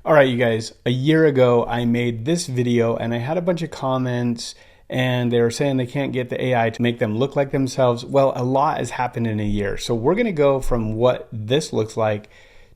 All right, you guys, a year ago I made this video and I had a bunch of comments and they were saying they can't get the AI to make them look like themselves. Well, a lot has happened in a year. So we're going to go from what this looks like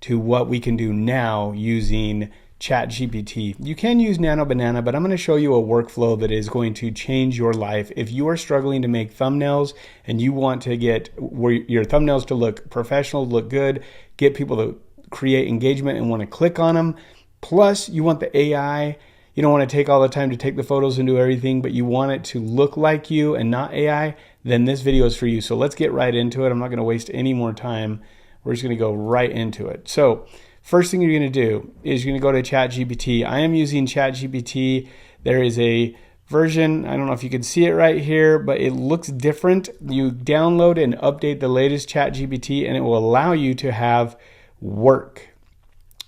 to what we can do now using ChatGPT. You can use Nano Banana, but I'm going to show you a workflow that is going to change your life. If you are struggling to make thumbnails and you want to get your thumbnails to look professional, look good, get people to create engagement and want to click on them, plus you want the AI, you don't want to take all the time to take the photos and do everything, but you want it to look like you and not AI, then this video is for you. So let's get right into it. I'm not going to waste any more time. We're just going to go right into it. So first thing you're going to do is you're going to go to ChatGPT. I am using ChatGPT. There is a version, I don't know if you can see it right here, but it looks different. You download and update the latest ChatGPT and it will allow you to have work.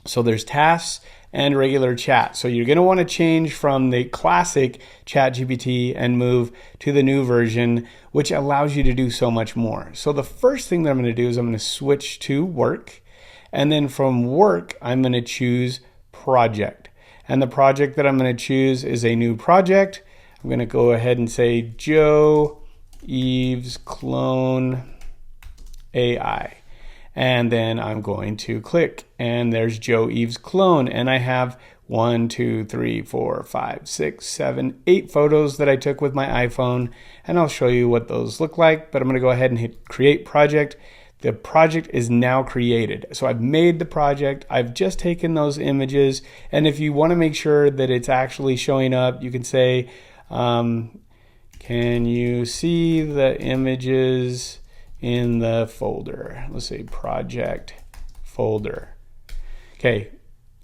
So there's tasks and regular chat. So you're going to want to change from the classic ChatGPT and move to the new version, which allows you to do so much more. So the first thing that I'm going to do is I'm going to switch to work. And then from work, I'm going to choose project. And the project that I'm going to choose is a new project. I'm going to go ahead and say Joe Eves Clone AI. And then I'm going to click and there's Joe Eves Clone. And I have 1, 2, 3, 4, 5, 6, 7, 8 photos that I took with my iPhone. And I'll show you what those look like. But I'm going to go ahead and hit create project. The project is now created. So I've made the project. I've just taken those images. And if you want to make sure that it's actually showing up, you can say, can you see the images in the folder? Let's say project folder. Okay,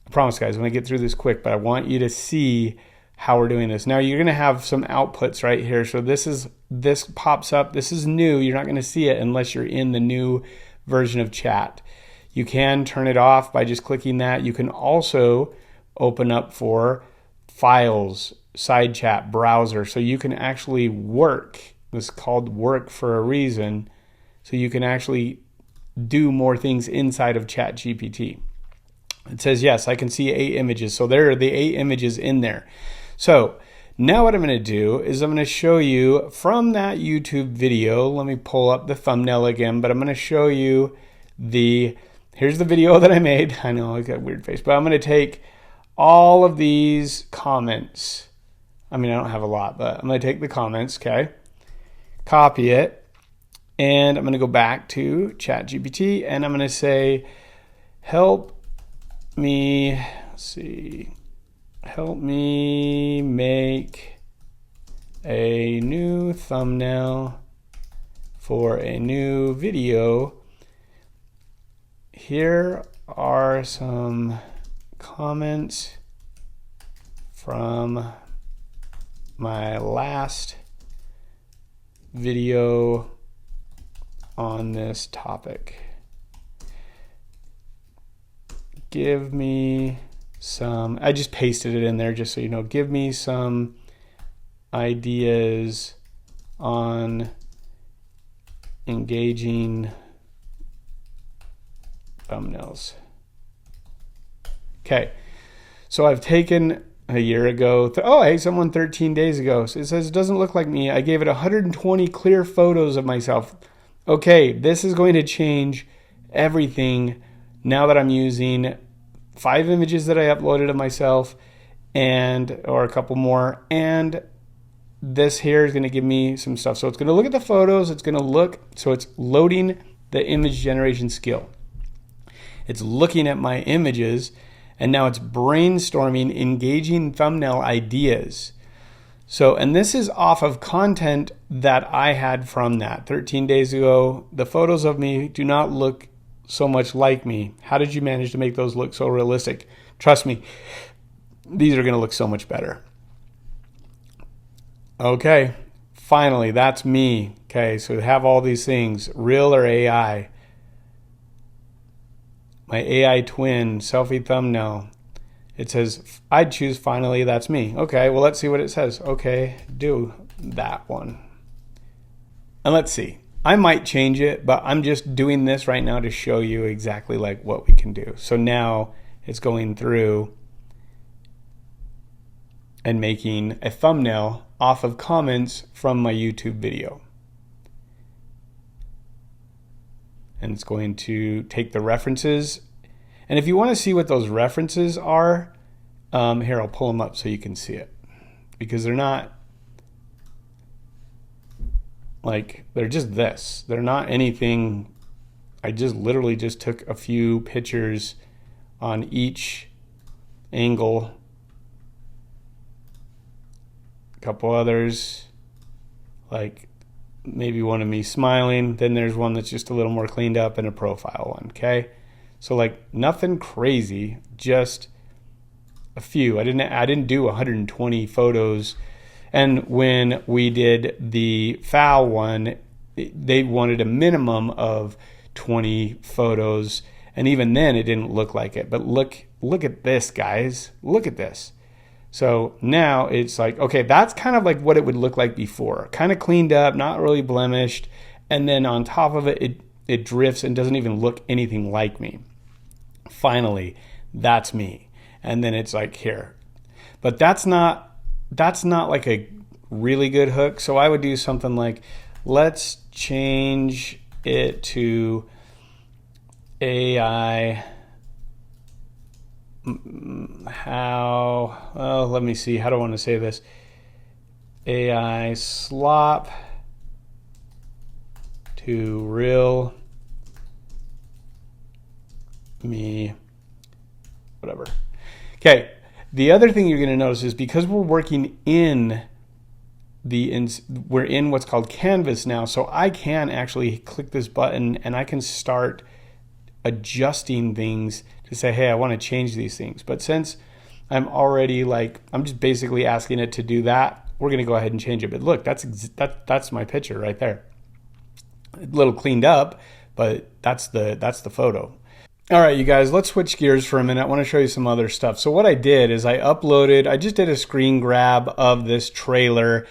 I promise guys, I'm gonna get through this quick, but I want you to see how we're doing this. Now you're gonna have some outputs right here. So this pops up, this is new. You're not gonna see it unless you're in the new version of chat. You can turn it off by just clicking that. You can also open up for files, side chat, browser. So you can actually work. This is called work for a reason. So you can actually do more things inside of ChatGPT. It says, yes, I can see 8 images. So there are the 8 images in there. So now what I'm going to do is I'm going to show you from that YouTube video. Let me pull up the thumbnail again, but I'm going to show you here's the video that I made. I know I got a weird face, but I'm going to take all of these comments. I mean, I don't have a lot, but I'm going to take the comments, okay? Copy it. And I'm going to go back to ChatGPT and I'm going to say, help me make a new thumbnail for a new video. Here are some comments from my last video on this topic. Give me some, I just pasted it in there just so you know, give me some ideas on engaging thumbnails. Okay, so I've taken a year ago, hey, someone 13 days ago. So it says it doesn't look like me. I gave it 120 clear photos of myself. Okay, this is going to change everything now that I'm using 5 images that I uploaded of myself or a couple more, and this here is going to give me some stuff. So it's going to look at the photos, it's loading the image generation skill. It's looking at my images, and now it's brainstorming engaging thumbnail ideas. So, and this is off of content that I had from that 13 days ago. The photos of me do not look so much like me. How did you manage to make those look so realistic? Trust me, these are going to look so much better. Okay, finally, that's me. Okay, so have all these things, real or AI. My AI twin, selfie thumbnail. It says, I'd choose finally, that's me. Okay, well, let's see what it says. Okay, do that one. And let's see. I might change it, but I'm just doing this right now to show you exactly like what we can do. So now it's going through and making a thumbnail off of comments from my YouTube video. And it's going to take the references. And if you want to see what those references are, here, I'll pull them up so you can see it. Because they're not, like, they're just this. They're not anything. I just literally just took a few pictures on each angle. A couple others, like maybe one of me smiling. Then there's one that's just a little more cleaned up, and a profile one, okay? So like nothing crazy, just a few. I didn't do 120 photos. And when we did the FAO one, they wanted a minimum of 20 photos, and even then it didn't look like it. But look at this, guys. Look at this. So now it's like, okay, that's kind of like what it would look like before. Kind of cleaned up, not really blemished. And then on top of it, it drifts and doesn't even look anything like me. Finally, that's me. And then it's like here. But that's not like a really good hook. So I would do something like, let's change it to AI. Let me see. How do I want to say this? AI slop to real me, whatever. Okay. The other thing you're going to notice is because we're working we're in what's called Canvas now, so I can actually click this button and I can start adjusting things to say, hey, I want to change these things. But since I'm already I'm just basically asking it to do that, we're going to go ahead and change it. But look, that's my picture right there. A little cleaned up, but that's the photo. All right, you guys, let's switch gears for a minute. I want to show you some other stuff. So what I did is I just did a screen grab of this trailer,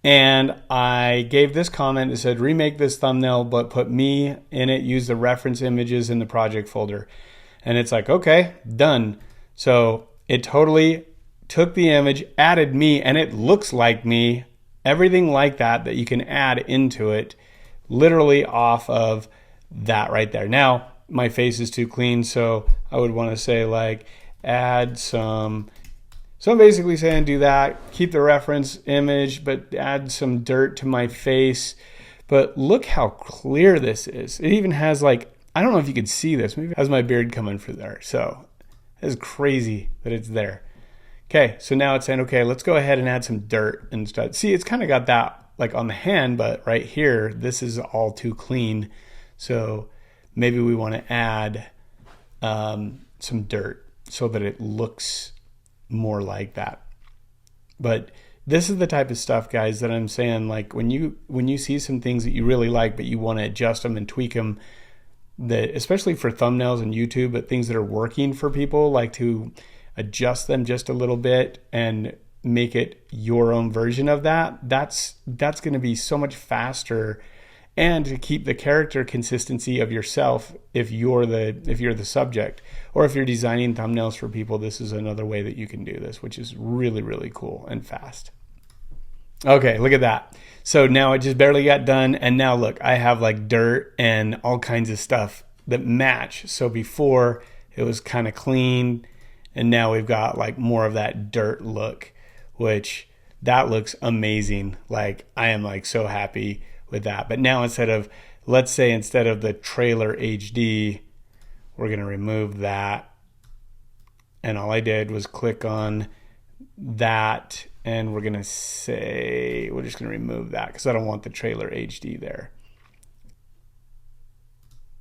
and I gave this comment that said, remake this thumbnail, but put me in it, use the reference images in the project folder. And it's like, okay, done. So it totally took the image, added me, and it looks like me, everything like that you can add into it, literally off of that right there. Now, my face is too clean, so I would want to say like add some. So I'm basically saying do that, keep the reference image, but add some dirt to my face. But look how clear this is. It even has like, I don't know if you can see this, maybe it has my beard coming through there. So it's crazy that it's there. Okay, so now it's saying, okay, let's go ahead and add some dirt and stuff. See, it's kind of got that like on the hand, but right here, this is all too clean. So maybe we want to add some dirt so that it looks more like that. But this is the type of stuff, guys, that I'm saying, like when you see some things that you really like, but you want to adjust them and tweak them, that especially for thumbnails and YouTube, but things that are working for people, like to adjust them just a little bit and make it your own version of that. That's going to be so much faster. And to keep the character consistency of yourself if you're the subject, or if you're designing thumbnails for people, this is another way that you can do this, which is really, really cool and fast. Okay, look at that. So now it just barely got done, and now look, I have like dirt and all kinds of stuff that match. So before it was kind of clean, and now we've got like more of that dirt look, which that looks amazing. Like I am like so happy with that. But now let's say instead of the trailer HD, we're going to remove that. And all I did was click on that, and we're going to say, we're just going to remove that because I don't want the trailer HD there.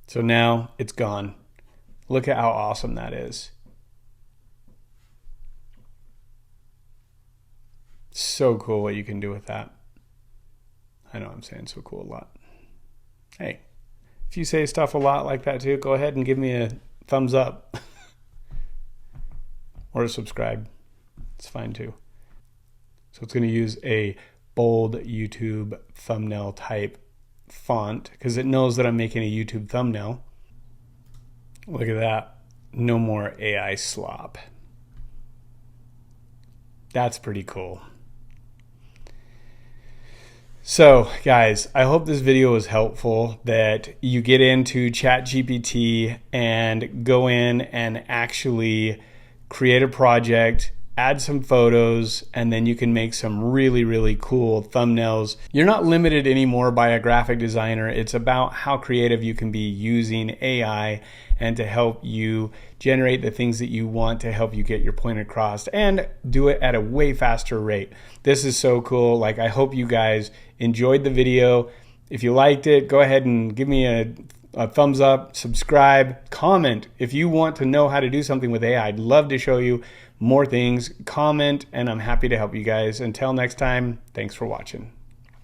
So now it's gone. Look at how awesome that is. So cool what you can do with that. I know I'm saying so cool a lot. Hey, if you say stuff a lot like that too, go ahead and give me a thumbs up or a subscribe. It's fine too. So it's going to use a bold YouTube thumbnail type font because it knows that I'm making a YouTube thumbnail. Look at that. No more AI slop. That's pretty cool. So guys, I hope this video was helpful, that you get into ChatGPT and go in and actually create a project, add some photos, and then you can make some really, really cool thumbnails. You're not limited anymore by a graphic designer. It's about how creative you can be using AI and to help you generate the things that you want to help you get your point across and do it at a way faster rate. This is so cool. Like, I hope you guys enjoyed the video. If you liked it, go ahead and give me a thumbs up, subscribe, comment. If you want to know how to do something with AI, I'd love to show you more things. Comment, and I'm happy to help you guys. Until next time, thanks for watching.